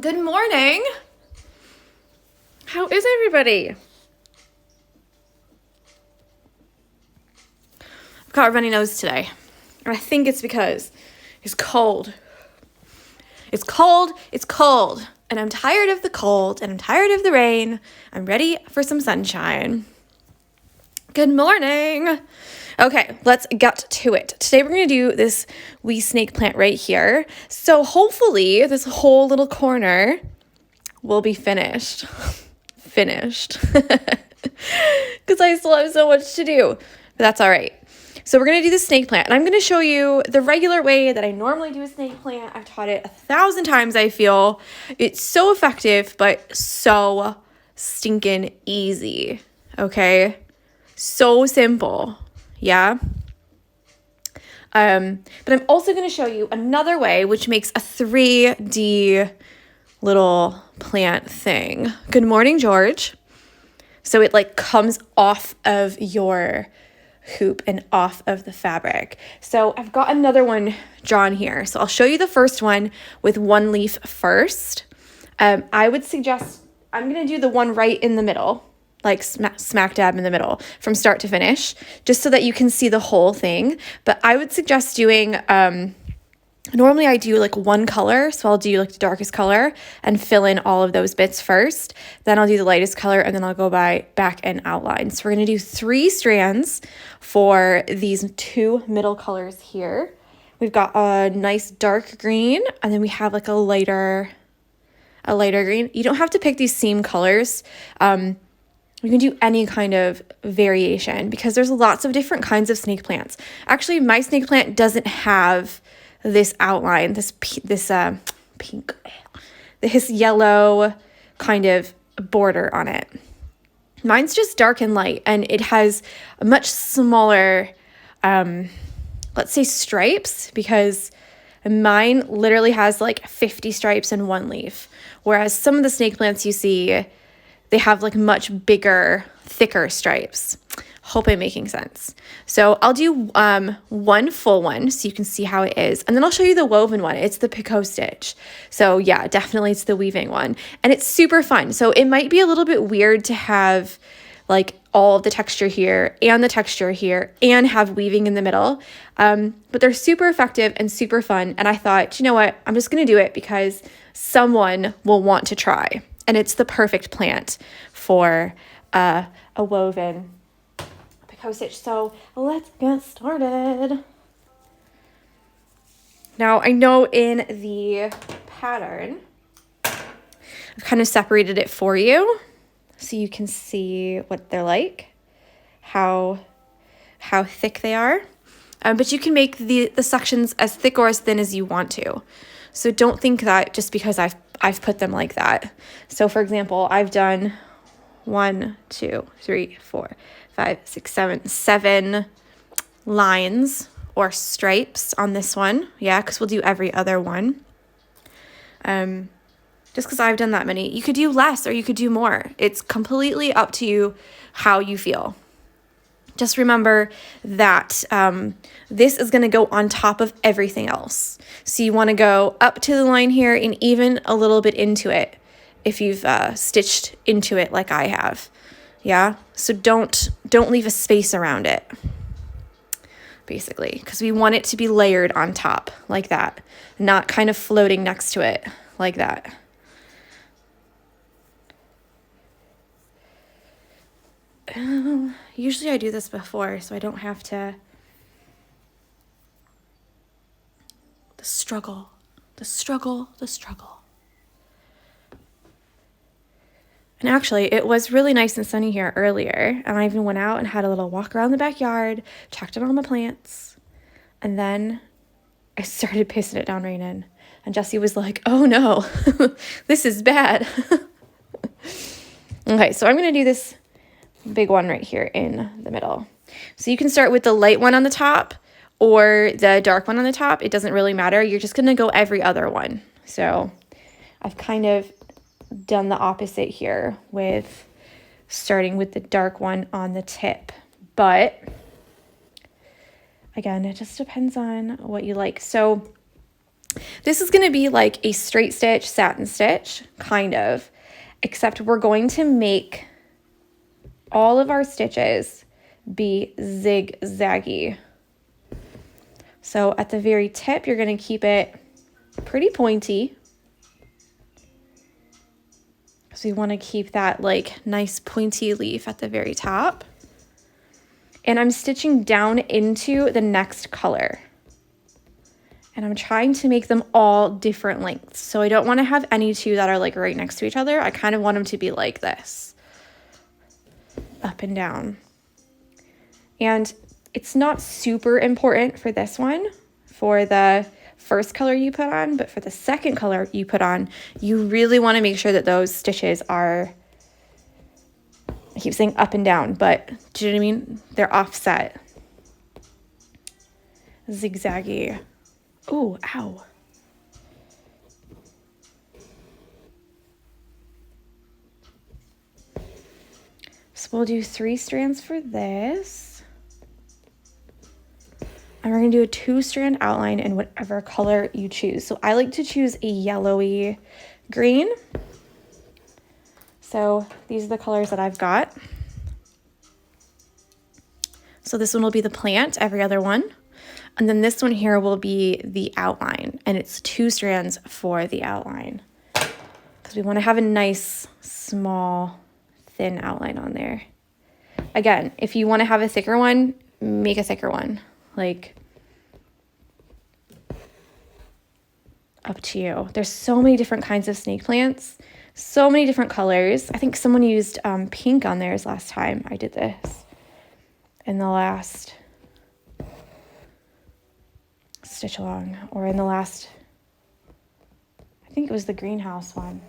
Good morning. How is everybody? I've got a runny nose today, and I think it's because it's cold. It's cold, and I'm tired of the cold, and I'm tired of the rain. I'm ready for some sunshine. Good morning. Okay, let's get to it. Today we're going to do this wee snake plant right here. So hopefully this whole little corner will be finished. Finished. Because I still have so much to do. But that's all right. So we're going to do the snake plant. And I'm going to show you the regular way that I normally do a snake plant. I've taught it 1,000 times, I feel. It's so effective, but so stinking easy. Okay? So simple. Yeah? But I'm also going to show you another way, which makes a 3D little plant thing. Good morning, George. So it like comes off of your hoop and off of the fabric. So I've got another one drawn here. So I'll show you the first one with one leaf first. I would suggest, I'm going to do the one right in the middle, like smack dab in the middle from start to finish, just so that you can see the whole thing. But I would suggest doing, normally I do like one color. So I'll do like the darkest color and fill in all of those bits first. Then I'll do the lightest color and then I'll go back and outline. So we're going to do 3 strands for these 2 middle colors here. We've got a nice dark green and then we have like a lighter green. You don't have to pick these same colors. You can do any kind of variation because there's lots of different kinds of snake plants. Actually, my snake plant doesn't have this outline, this pink, this yellow kind of border on it. Mine's just dark and light, and it has a much smaller, let's say stripes, because mine literally has like 50 stripes in one leaf, whereas some of the snake plants you see, they have like much bigger, thicker stripes. Hope I'm making sense. So I'll do one full one so you can see how it is. And then I'll show you the woven one. It's the picot stitch. So yeah, definitely it's the weaving one. And it's super fun. So it might be a little bit weird to have like all of the texture here and the texture here and have weaving in the middle. But they're super effective and super fun. And I thought, you know what? I'm just going to do it because someone will want to try. And it's the perfect plant for a woven picot stitch. So let's get started. Now I know in the pattern, I've kind of separated it for you so you can see what they're like, how thick they are. But you can make the sections as thick or as thin as you want to. So don't think that just because I've put them like that. So for example, I've done 1, 2, 3, 4, 5, 6, 7 lines or stripes on this one. Yeah, because we'll do every other one. Just because I've done that many. You could do less or you could do more. It's completely up to you how you feel. Just remember that this is going to go on top of everything else. So you want to go up to the line here and even a little bit into it if you've stitched into it like I have. Yeah? So don't leave a space around it, basically, because we want it to be layered on top like that, not kind of floating next to it like that. Usually I do this before, so I don't have to. The struggle. And actually, it was really nice and sunny here earlier, and I even went out and had a little walk around the backyard, checked on all my plants, and then I started pissing it down raining. And Jessie was like, oh no, this is bad. Okay, so I'm going to do this big one right here in the middle. So you can start with the light one on the top or the dark one on the top. It doesn't really matter. You're just going to go every other one. So I've kind of done the opposite here with starting with the dark one on the tip. But again, it just depends on what you like. So This is going to be like a straight stitch, satin stitch, kind of, except we're going to make all of our stitches be zigzaggy. So at the very tip, you're going to keep it pretty pointy. So you want to keep that like nice pointy leaf at the very top. And I'm stitching down into the next color. And I'm trying to make them all different lengths. So I don't want to have any two that are like right next to each other. I kind of want them to be like this, up and down. And it's not super important for this one, for the first color you put on, but for the second color you put on, you really want to make sure that those stitches are, I keep saying up and down, but do you know what I mean? They're offset. Zigzaggy. Ooh, ow. So we'll do 3 strands for this. And we're going to do a 2-strand outline in whatever color you choose. So I like to choose a yellowy green. So these are the colors that I've got. So this one will be the plant, every other one. And then this one here will be the outline, and it's 2 strands for the outline because we want to have a nice, small, thin outline on there. Again, if you want to have a thicker one, make a thicker one. Like, up to you. There's so many different kinds of snake plants, so many different colors. I think someone used pink on theirs last time I did this in the last Stitchalong, or in the last, I think it was the greenhouse one.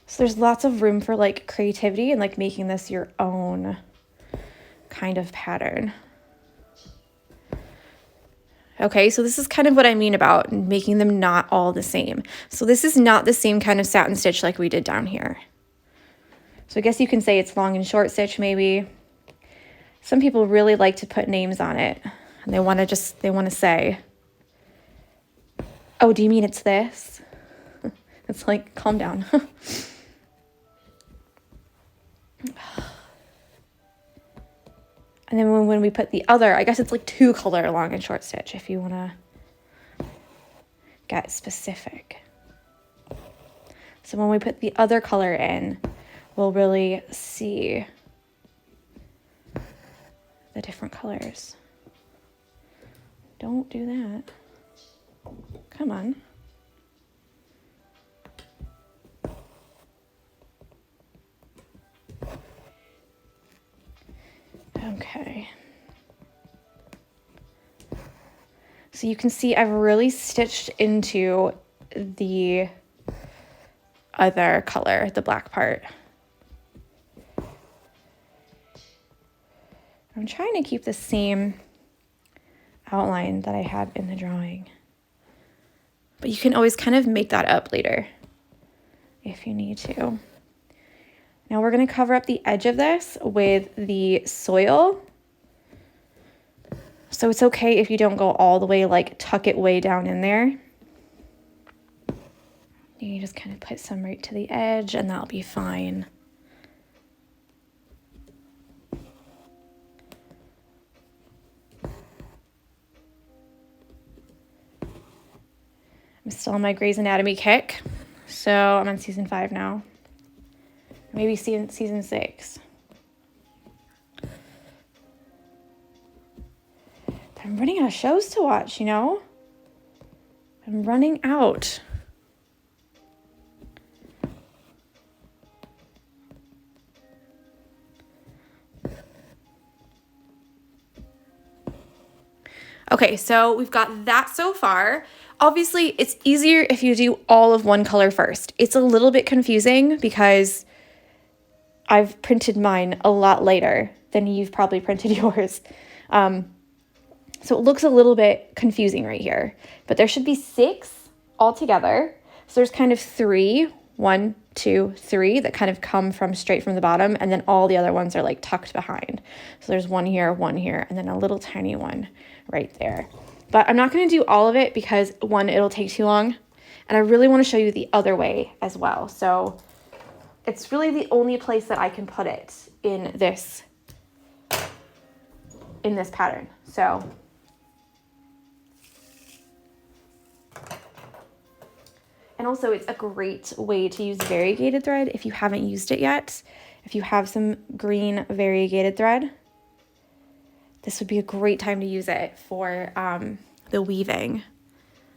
So there's lots of room for like creativity and like making this your own kind of pattern. Okay, so this is kind of what I mean about making them not all the same. So this is not the same kind of satin stitch like we did down here. So I guess you can say it's long and short stitch maybe. Some people really like to put names on it, and they want to say, oh, do you mean it's this? It's like, calm down. And then when we put the other, I guess it's like 2 color long and short stitch if you want to get specific. So when we put the other color in, we'll really see the different colors. Don't do that. Come on. Okay. So you can see I've really stitched into the other color, the black part. I'm trying to keep the same outline that I had in the drawing. But you can always kind of make that up later if you need to. Now we're going to cover up the edge of this with the soil. So it's okay if you don't go all the way, like tuck it way down in there. You just kind of put some right to the edge and that'll be fine. I'm still on my Grey's Anatomy kick, so I'm on season 5 now. Maybe season 6. I'm running out of shows to watch, you know? I'm running out. Okay, so we've got that so far. Obviously, it's easier if you do all of one color first. It's a little bit confusing because I've printed mine a lot later than you've probably printed yours. So it looks a little bit confusing right here, but there should be 6 altogether. So there's kind of 3 1, 2, 3 that kind of come from straight from the bottom, and then all the other ones are like tucked behind. So there's one here, and then a little tiny one right there. But I'm not going to do all of it because one, it'll take too long, and I really want to show you the other way as well. So it's really the only place that I can put it in this pattern. So and also it's a great way to use variegated thread if you haven't used it yet. If you have some green variegated thread, this would be a great time to use it for the weaving,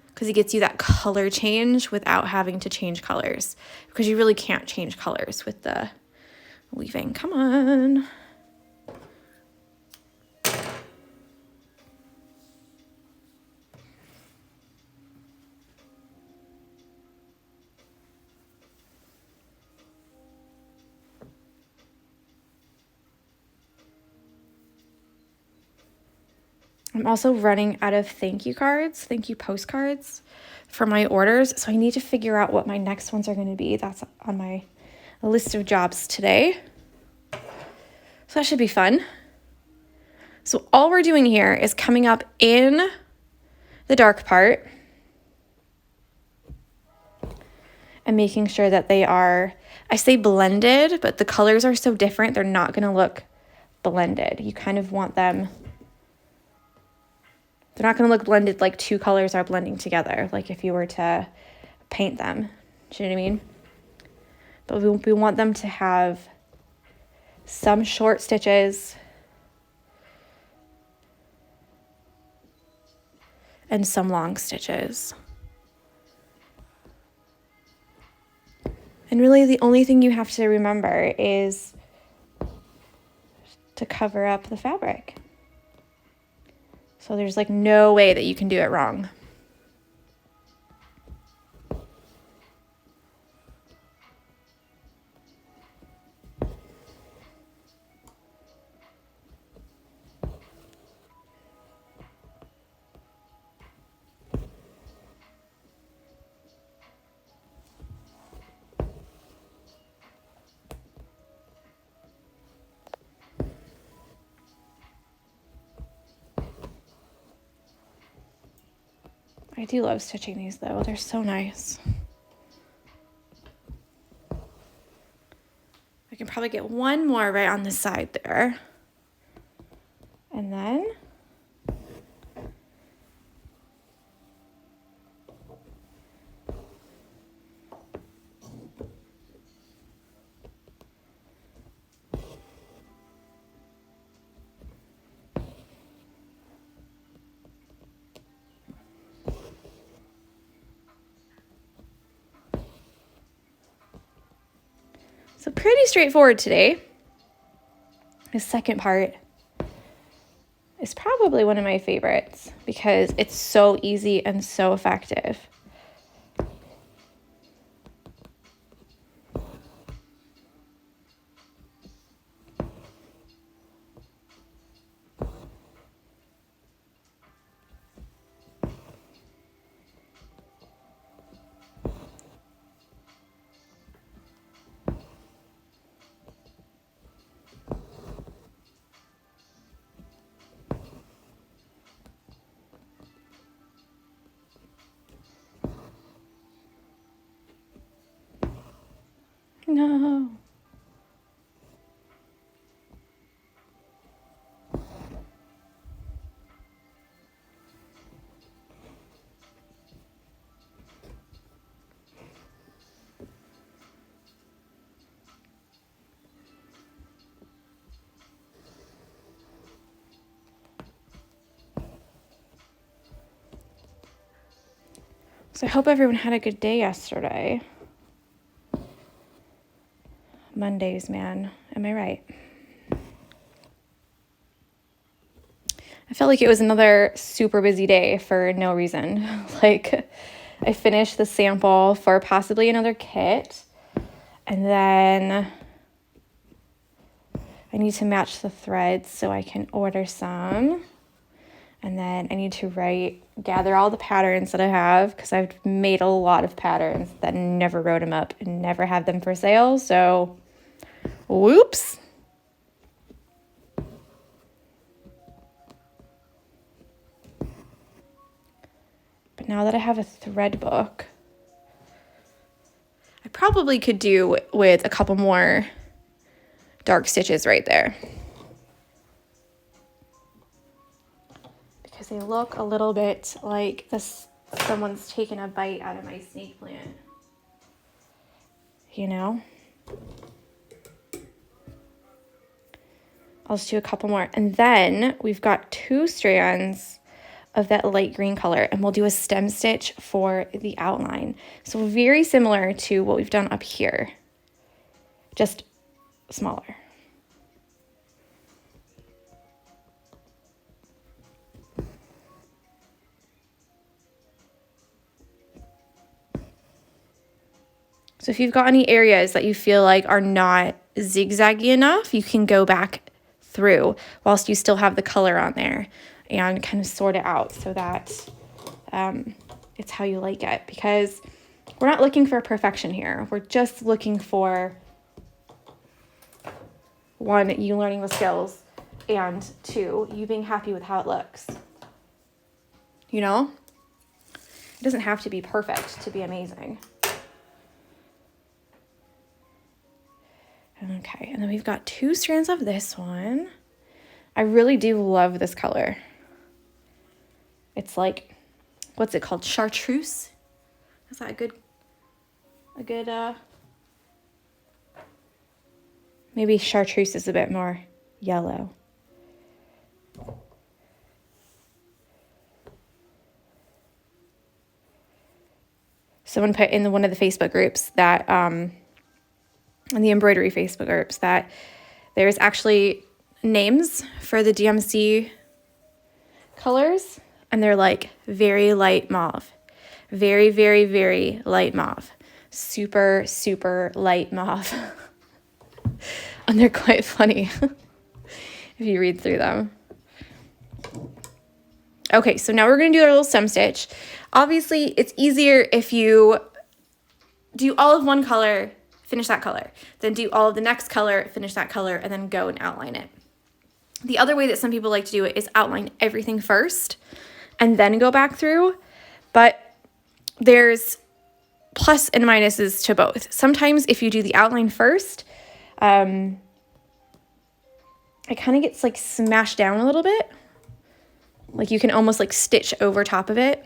because it gets you that color change without having to change colors, because you really can't change colors with the weaving. Come on. I'm also running out of thank you postcards for my orders. So I need to figure out what my next ones are going to be. That's on my list of jobs today. So that should be fun. So all we're doing here is coming up in the dark part and making sure that they are, I say blended, but the colors are so different, they're not going to look blended. You kind of want them, they're not going to look blended like two colors are blending together, like if you were to paint them. Do you know what I mean? But we want them to have some short stitches and some long stitches. And really the only thing you have to remember is to cover up the fabric. So there's like no way that you can do it wrong. I do love stitching these though, they're so nice. I can probably get one more right on the side there. And then so pretty straightforward today. The second part is probably one of my favorites because it's so easy and so effective. No. So I hope everyone had a good day yesterday. Mondays, man. Am I right? I felt like it was another super busy day for no reason. Like, I finished the sample for possibly another kit, and then I need to match the threads so I can order some. And then I need to gather all the patterns that I have, because I've made a lot of patterns that never wrote them up and never have them for sale. So, whoops. But now that I have a thread book, I probably could do with a couple more dark stitches right there, because they look a little bit like someone's taken a bite out of my snake plant, you know? I'll just do a couple more, and then we've got 2 strands of that light green color, and we'll do a stem stitch for the outline. So very similar to what we've done up here, just smaller. So if you've got any areas that you feel like are not zigzaggy enough, you can go back through whilst you still have the color on there and kind of sort it out so that it's how you like it, because we're not looking for perfection here. We're just looking for, 1, you learning the skills, and 2, you being happy with how it looks. You know? It doesn't have to be perfect to be amazing. Okay, and then we've got 2 strands of this one. I really do love this color. It's like, what's it called? Chartreuse? Is that a good, maybe chartreuse is a bit more yellow. Someone put in one of the Facebook groups that, in the embroidery Facebook groups, that there's actually names for the DMC colors, and they're like very light mauve, very, very, very light mauve, super, super light mauve. And they're quite funny if you read through them. Okay, so now we're going to do a little stem stitch. Obviously, it's easier if you do all of one color, finish that color, then do all of the next color, finish that color, and then go and outline it. The other way that some people like to do it is outline everything first and then go back through, but there's plus and minuses to both. Sometimes if you do the outline first, it kind of gets like smashed down a little bit. Like you can almost like stitch over top of it.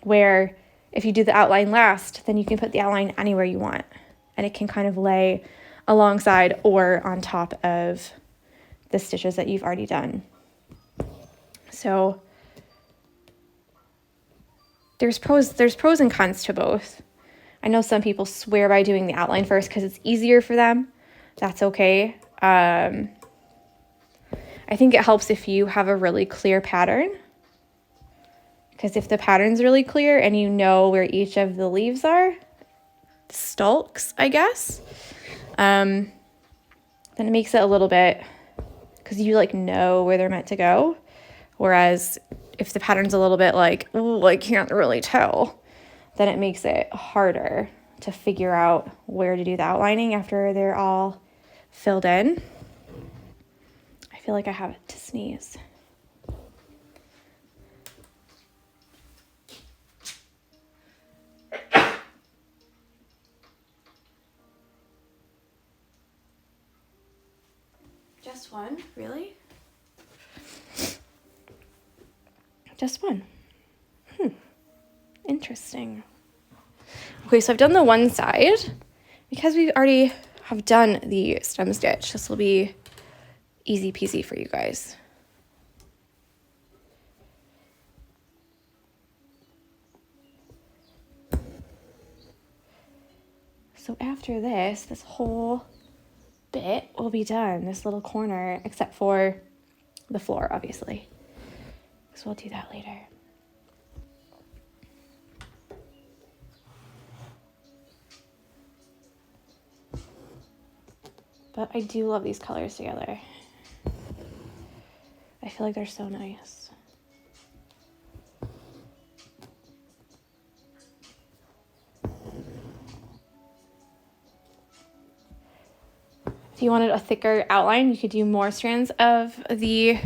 Where if you do the outline last, then you can put the outline anywhere you want, and it can kind of lay alongside or on top of the stitches that you've already done. So there's pros and cons to both. I know some people swear by doing the outline first because it's easier for them. That's okay. I think it helps if you have a really clear pattern, because if the pattern's really clear and you know where each of the leaves are, the stalks, I guess, then it makes it a little bit, because you like know where they're meant to go. Whereas if the pattern's a little bit like, oh, I can't really tell, then it makes it harder to figure out where to do the outlining after they're all filled in. I feel like I have to sneeze. Just one? Really? Just one. Interesting. Okay, so I've done the one side. Because we already have done the stem stitch, this will be easy peasy for you guys. So after this whole bit will be done, this little corner, except for the floor, obviously. So we'll do that later. But I do love these colors together. I feel like they're so nice. If you wanted a thicker outline, you could do more strands of the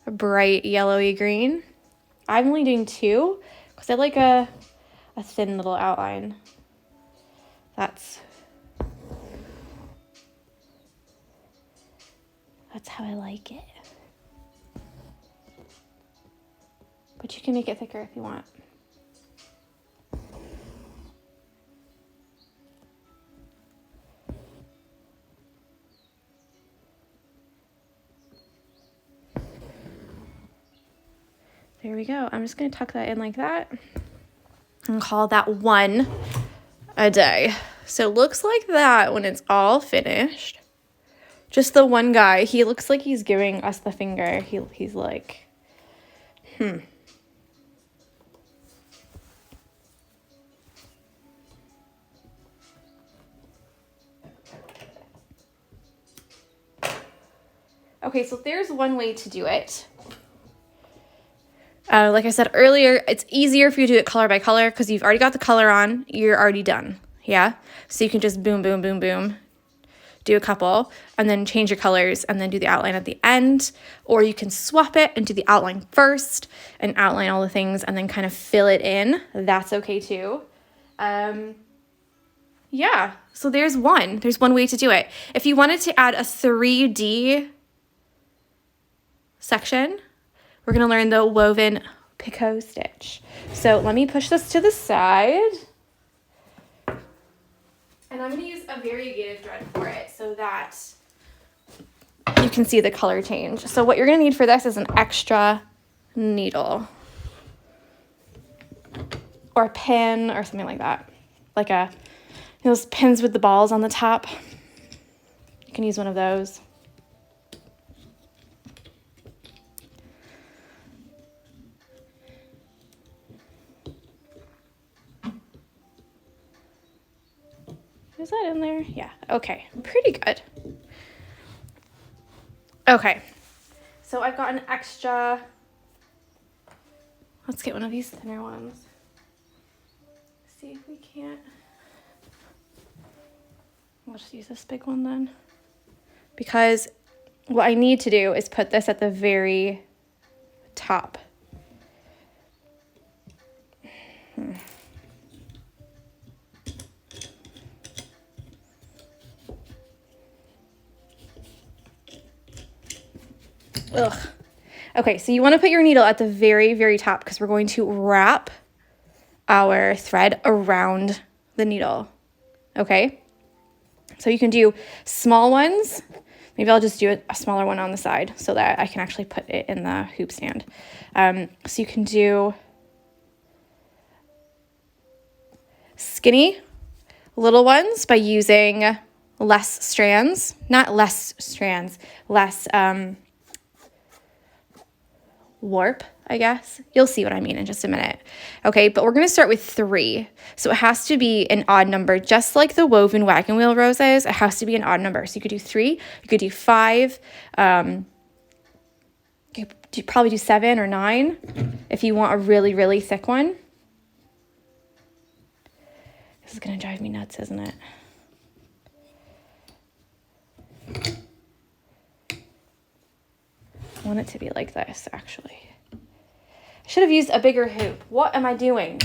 bright yellowy green. I'm only doing 2 because I like a thin little outline. That's how I like it. But you can make it thicker if you want. There we go. I'm just going to tuck that in like that and call that 1 a day. So it looks like that when it's all finished. Just the one guy, he looks like he's giving us the finger. He's like, Okay, so there's one way to do it. Like I said earlier, it's easier if you do it color by color because you've already got the color on. You're already done. Yeah? So you can just boom, boom, boom, boom. Do a couple and then change your colors and then do the outline at the end. Or you can swap it and do the outline first and outline all the things and then kind of fill it in. That's okay too. Yeah, so there's one. There's one way to do it. If you wanted to add a 3D section, we're going to learn the woven picot stitch. So let me push this to the side. And I'm going to use a variegated thread for it so that you can see the color change. So what you're going to need for this is an extra needle or a pin or something like that. Like those pins with the balls on the top. You can use one of those. Is that in there? Yeah, okay, pretty good. Okay, so I've got an extra, let's get one of these thinner ones. See if we can't, we'll just use this big one then. Because what I need to do is put this at the very top. Ugh. Okay, so you want to put your needle at the very, very top because we're going to wrap our thread around the needle. Okay? So you can do small ones. Maybe I'll just do a smaller one on the side so that I can actually put it in the hoop stand. So you can do skinny little ones by using less strands. Not less strands, less warp, I guess. You'll see what I mean in just a minute. Okay, but we're going to start with 3. So it has to be an odd number, just like the woven wagon wheel roses. It has to be an odd number. So you could do 3, you could do 5, you could probably do 7 or 9 if you want a really, really thick one. This is going to drive me nuts, isn't it? I want it to be like this, actually. I should have used a bigger hoop. What am I doing?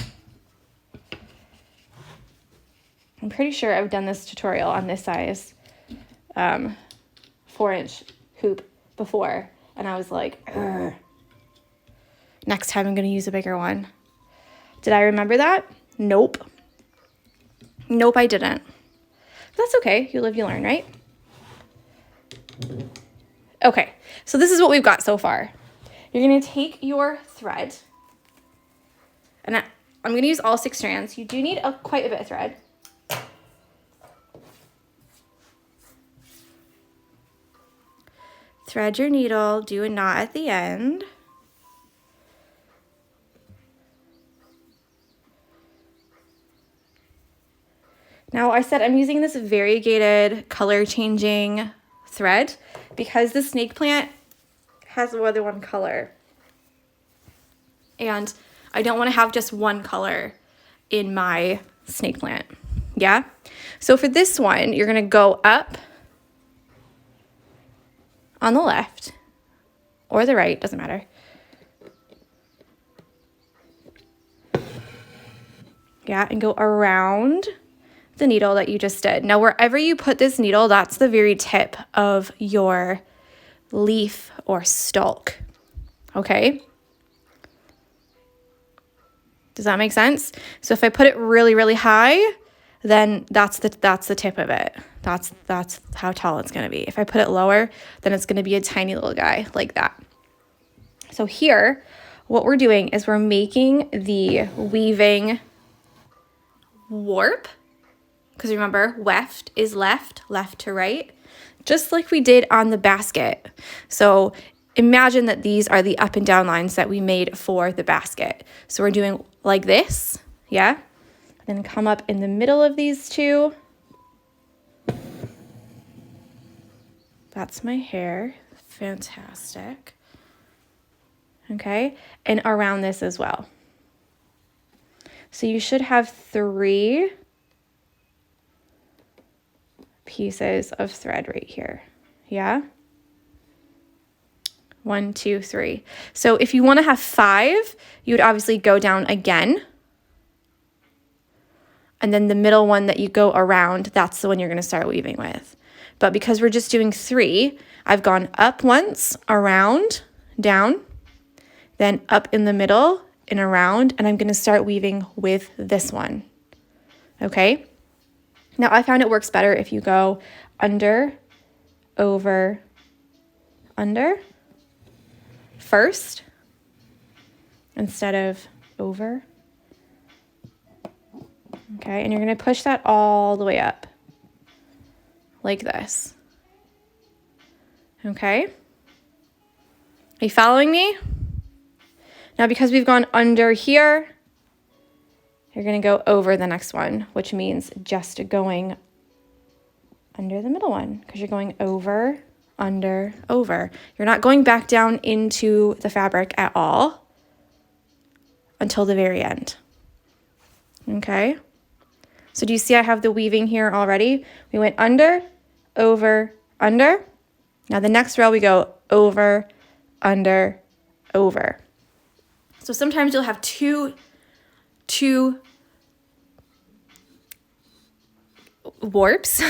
I'm pretty sure I've done this tutorial on this size 4-inch hoop before, and I was like, ugh. Next time I'm going to use a bigger one. Did I remember that? Nope. Nope, I didn't. But that's okay. You live, you learn, right? Okay, so this is what we've got so far. You're going to take your thread, and I'm going to use all 6 strands. You do need quite a bit of thread. Thread your needle, do a knot at the end. Now I said I'm using this variegated color changing thread because the snake plant has more than one color. And I don't want to have just one color in my snake plant. Yeah? So for this one, you're going to go up on the left or the right, doesn't matter. Yeah, and go around the needle that you just did. Now, wherever you put this needle, that's the very tip of your leaf or stalk. Okay? Does that make sense? So if I put it really, really high, then that's the tip of it. That's how tall it's going to be. If I put it lower, then it's going to be a tiny little guy like that. So here, what we're doing is we're making the weaving warp, because remember, weft is left, left to right, just like we did on the basket. So imagine that these are the up and down lines that we made for the basket. So we're doing like this, yeah? Then come up in the middle of these two. That's my hair. Fantastic. Okay, and around this as well. So you should have 3 pieces of thread right here. Yeah? 1, 2, 3. So if you want to have 5, you would obviously go down again. And then the middle one that you go around, that's the one you're going to start weaving with. But because we're just doing 3, I've gone up once, around, down, then up in the middle and around, and I'm going to start weaving with this one. Okay? Now, I found it works better if you go under, over, under first instead of over. Okay, and you're going to push that all the way up like this. Okay? Are you following me? Now, because we've gone under here, you're going to go over the next one, which means just going under the middle one because you're going over, under, over. You're not going back down into the fabric at all until the very end. Okay? So do you see I have the weaving here already? We went under, over, under. Now the next row we go over, under, over. So sometimes you'll have two warps,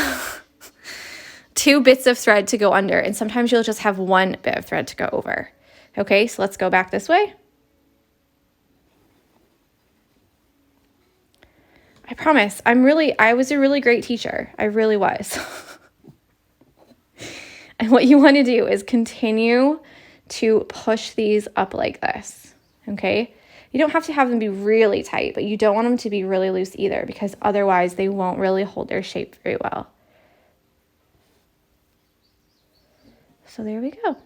2 bits of thread to go under, and sometimes you'll just have 1 bit of thread to go over. Okay, so let's go back this way. I promise, I was a really great teacher. I really was. And what you want to do is continue to push these up like this, okay? You don't have to have them be really tight, but you don't want them to be really loose either because otherwise they won't really hold their shape very well. So there we go.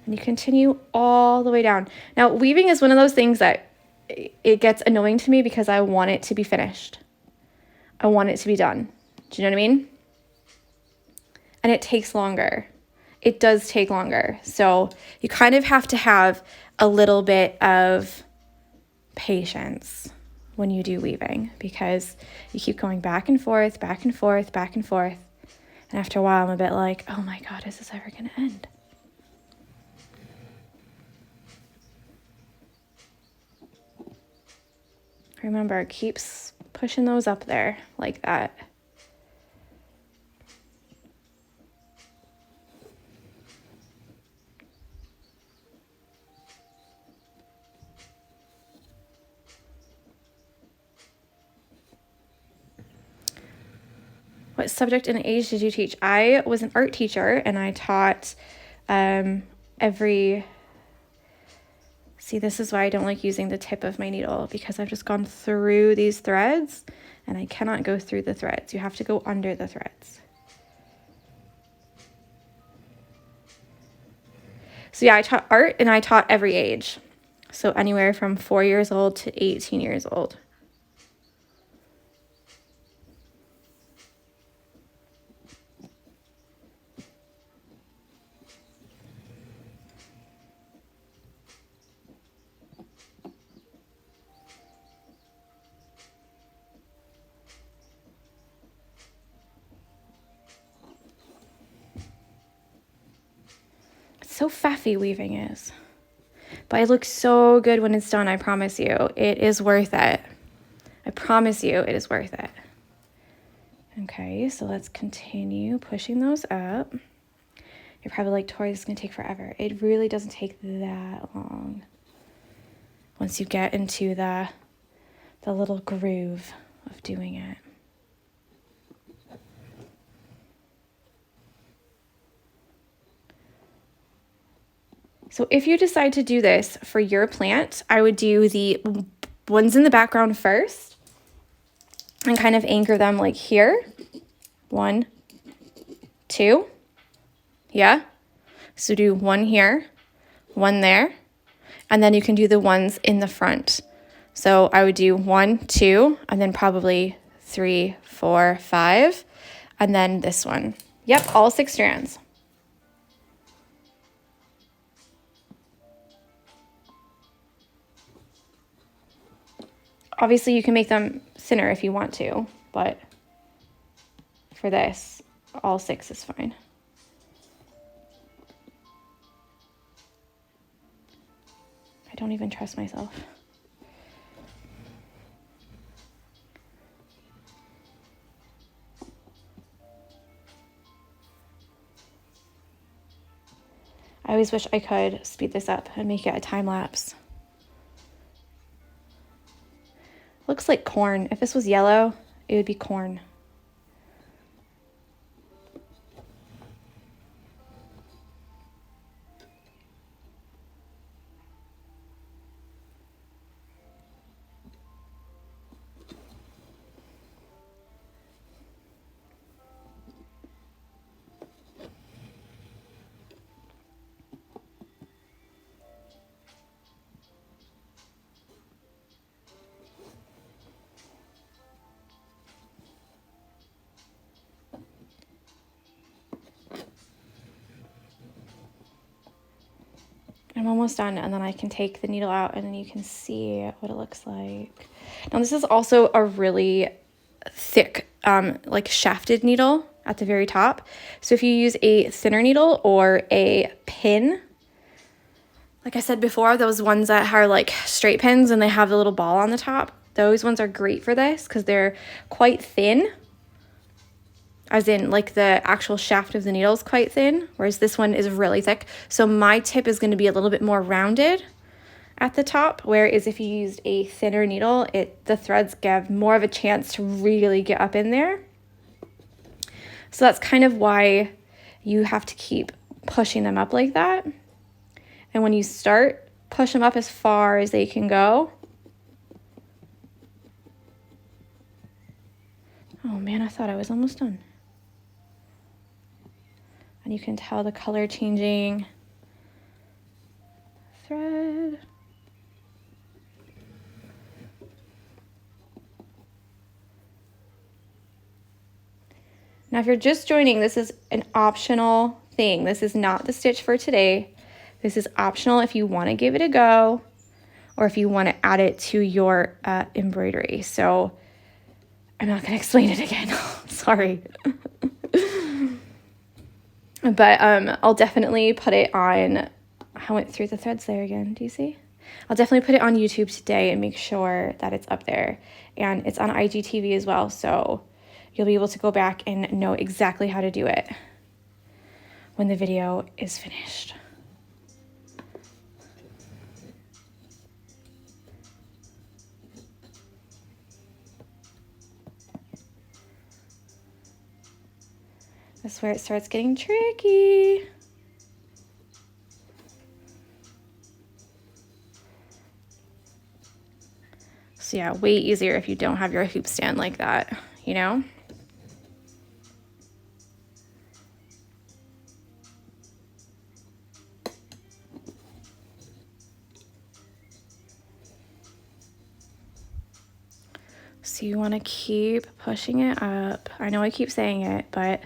And you continue all the way down. Now, weaving is one of those things that it gets annoying to me because I want it to be finished. I want it to be done. Do you know what I mean? And it takes longer. It does take longer. So you kind of have to have a little bit of patience when you do weaving because you keep going back and forth, back and forth, back and forth. And after a while, I'm a bit like, oh my God, is this ever going to end? Remember, keep pushing those up there like that. What subject and age did you teach? I was an art teacher and I taught See, this is why I don't like using the tip of my needle because I've just gone through these threads and I cannot go through the threads. You have to go under the threads. So yeah, I taught art and I taught every age. So anywhere from 4 years old to 18 years old. so faffy weaving is. But it looks so good when it's done, I promise you. It is worth it. I promise you it is worth it. Okay, so let's continue pushing those up. You're probably like, Tori, this is going to take forever. It really doesn't take that long once you get into the little groove of doing it. So if you decide to do this for your plant, I would do the ones in the background first and kind of anchor them like here. 1, 2. Yeah. So do 1 here, 1 there, and then you can do the ones in the front. So I would do 1, 2, and then probably 3, 4, 5, and then this one. Yep, all 6 strands. Obviously, you can make them thinner if you want to, but for this, all 6 is fine. I don't even trust myself. I always wish I could speed this up and make it a time lapse. Looks like corn. If this was yellow, it would be corn. I'm almost done, and then I can take the needle out and then you can see what it looks like. Now this is also a really thick like shafted needle at the very top. So if you use a thinner needle or a pin, like I said before, those ones that are like straight pins and they have the little ball on the top, those ones are great for this because they're quite thin. As in, like, the actual shaft of the needle is quite thin, whereas this one is really thick. So my tip is going to be a little bit more rounded at the top, whereas if you used a thinner needle, the threads give more of a chance to really get up in there. So that's kind of why you have to keep pushing them up like that. And when you start, push them up as far as they can go. Oh man, I thought I was almost done. And you can tell the color changing. Thread. Now, if you're just joining, this is an optional thing. This is not the stitch for today. This is optional if you want to give it a go or if you want to add it to your embroidery. So I'm not going to explain it again. Sorry. But I'll definitely put it on. I went through the threads there again. Do you see? I'll definitely put it on YouTube today and make sure that it's up there. And it's on IGTV as well, so you'll be able to go back and know exactly how to do it when the video is finished. That's where it starts getting tricky. So yeah, way easier if you don't have your hoop stand like that, you know? So you want to keep pushing it up. I know I keep saying it, but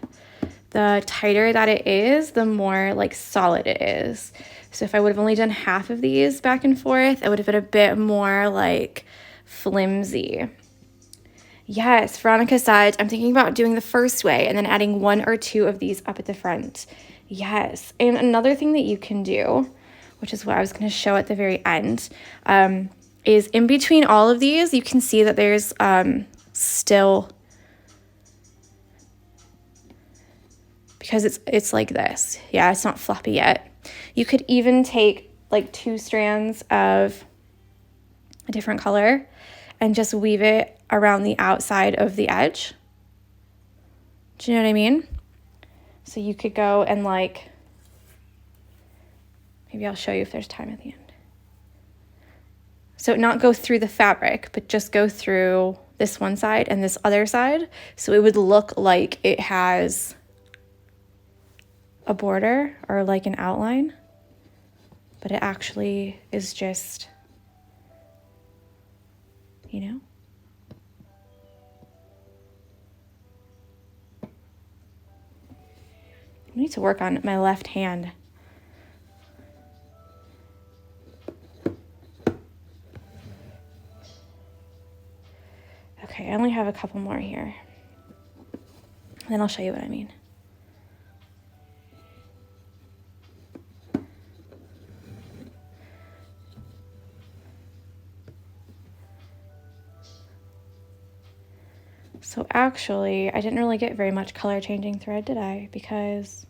the tighter that it is, the more like solid it is. So if I would have only done half of these back and forth, it would have been a bit more like flimsy. Yes, Veronica said, I'm thinking about doing the first way and then adding 1 or 2 of these up at the front. Yes. And another thing that you can do, which is what I was going to show at the very end, is in between all of these, you can see that there's still, because it's like this. Yeah, it's not floppy yet. You could even take like 2 strands of a different color and just weave it around the outside of the edge. Do you know what I mean? So you could go and like, maybe I'll show you if there's time at the end. So not go through the fabric, but just go through this one side and this other side. So it would look like it has a border or like an outline, but it actually is just, you know? I need to work on my left hand. Okay, I only have a couple more here. Then I'll show you what I mean. So actually, I didn't really get very much color changing thread, did I? Because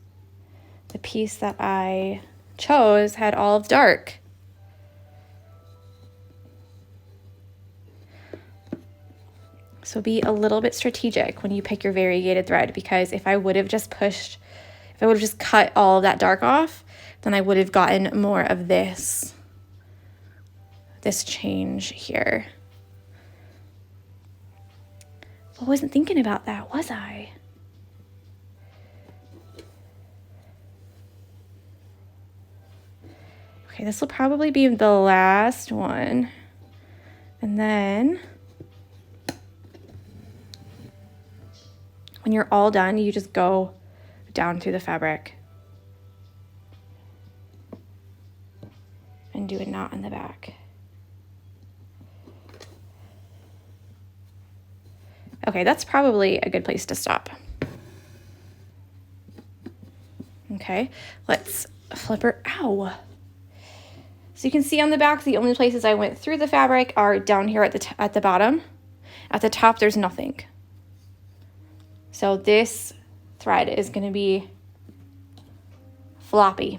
the piece that I chose had all of dark. So be a little bit strategic when you pick your variegated thread, because if I would have just cut all of that dark off, then I would have gotten more of this change here. I wasn't thinking about that, was I? Okay, this will probably be the last one. And then when you're all done, you just go down through the fabric and do a knot in the back. Okay, that's probably a good place to stop. Okay, let's flip her. Ow! So you can see on the back, the only places I went through the fabric are down here at the bottom. At the top, there's nothing. So this thread is going to be floppy,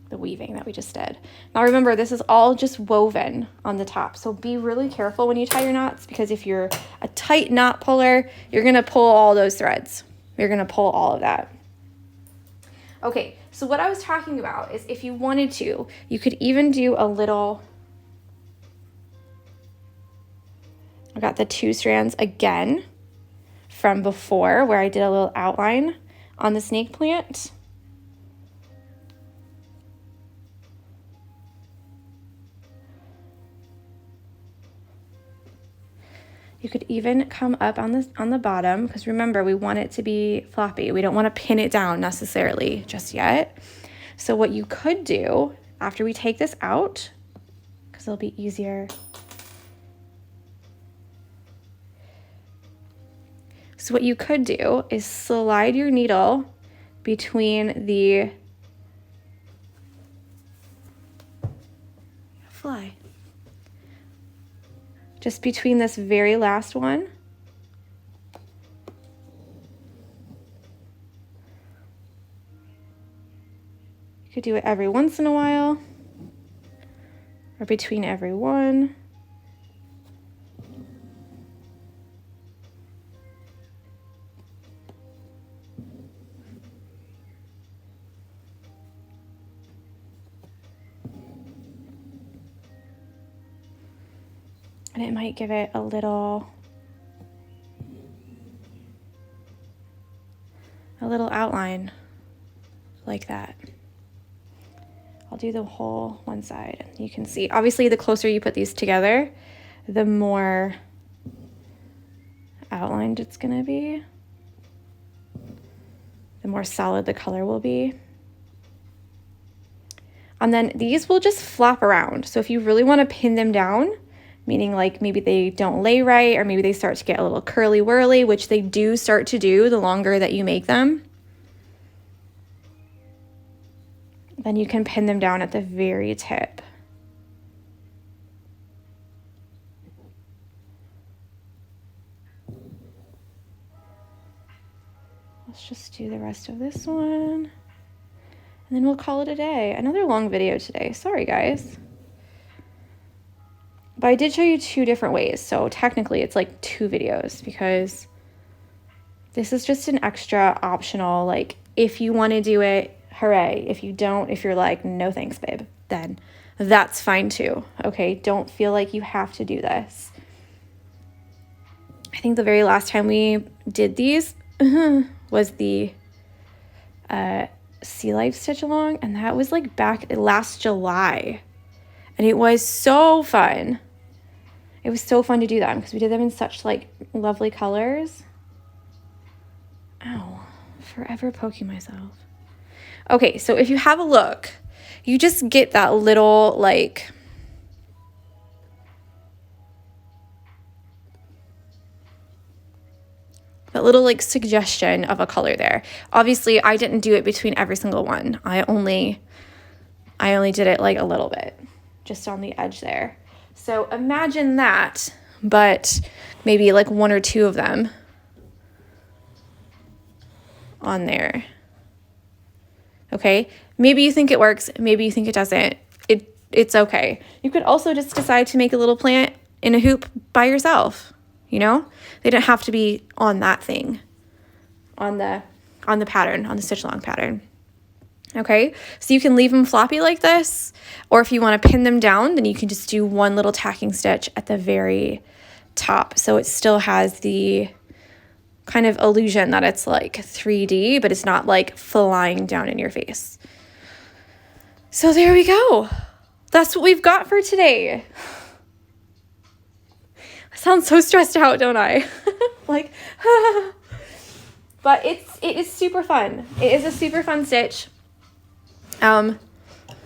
the weaving that we just did. Now remember, this is all just woven on the top, so be really careful when you tie your knots, because if you're a tight knot puller, you're going to pull all those threads. You're going to pull all of that. Okay, so what I was talking about is if you wanted to, you could even do a little, I got the 2 strands again from before where I did a little outline on the snake plant. You could even come up on the bottom, because remember, we want it to be floppy. We don't want to pin it down necessarily just yet. So what you could do after we take this out, because it'll be easier. So what you could do is slide your needle between the fly. Just between this very last one. You could do it every once in a while, or between every one. And it might give it a little outline like that. I'll do the whole one side. You can see, obviously, the closer you put these together, the more outlined it's gonna be, the more solid the color will be. And then these will just flop around. So if you really want to pin them down, meaning like maybe they don't lay right, or maybe they start to get a little curly whirly, which they do start to do the longer that you make them. then you can pin them down at the very tip. Let's just do the rest of this one. And then we'll call it a day. Another long video today. Sorry, guys. But I did show you 2 different ways. So technically it's like 2 videos because this is just an extra optional, like if you want to do it, hooray. If you don't, if you're like, no thanks, babe, then that's fine too. Okay, don't feel like you have to do this. I think the very last time we did these was the Sea Life Stitchalong, and that was like back last July. And it was so fun. It was so fun to do them because we did them in such like lovely colors. Ow, forever poking myself. Okay, so if you have a look, you just get that little like suggestion of a color there. Obviously, I didn't do it between every single one. I only did it like a little bit, just on the edge there. So imagine that, but maybe like 1 or 2 of them on there. Okay, maybe you think it works, maybe you think it doesn't. It's okay. You could also just decide to make a little plant in a hoop by yourself, you know? They don't have to be on that thing, on the pattern, on the stitch along pattern. Okay, so you can leave them floppy like this, or if you want to pin them down, then you can just do 1 little tacking stitch at the very top. So it still has the kind of illusion that it's like 3D, but it's not like flying down in your face. So there we go. That's what we've got for today. I sound so stressed out, don't I? Like, but it is super fun. It is a super fun stitch. And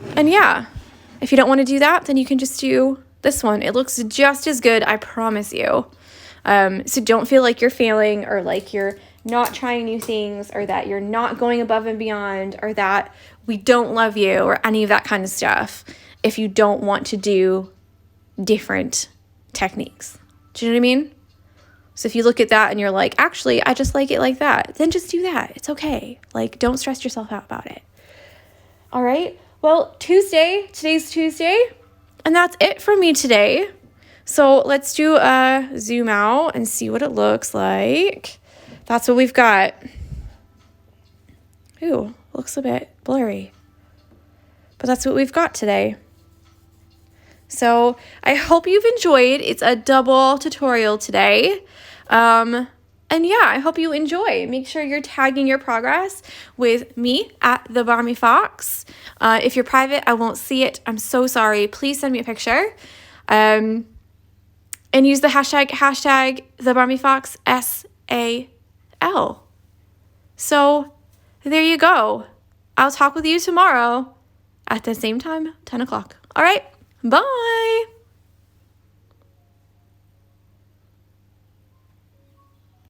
yeah, if you don't want to do that, then you can just do this one. It looks just as good, I promise you. So don't feel like you're failing, or like you're not trying new things, or that you're not going above and beyond, or that we don't love you, or any of that kind of stuff if you don't want to do different techniques. Do you know what I mean? So if you look at that and you're like, actually, I just like it like that, then just do that. It's okay. Like, don't stress yourself out about it. All right. Well, today's Tuesday, and that's it for me today. So let's do a zoom out and see what it looks like. That's what we've got. Ooh, looks a bit blurry. But that's what we've got today. So I hope you've enjoyed. It's a double tutorial today. And yeah, I hope you enjoy. Make sure you're tagging your progress with me at the Barmy Fox. If you're private, I won't see it. I'm so sorry. Please send me a picture. And use the hashtag the Barmy Fox SAL. So there you go. I'll talk with you tomorrow at the same time, 10 o'clock. All right. Bye.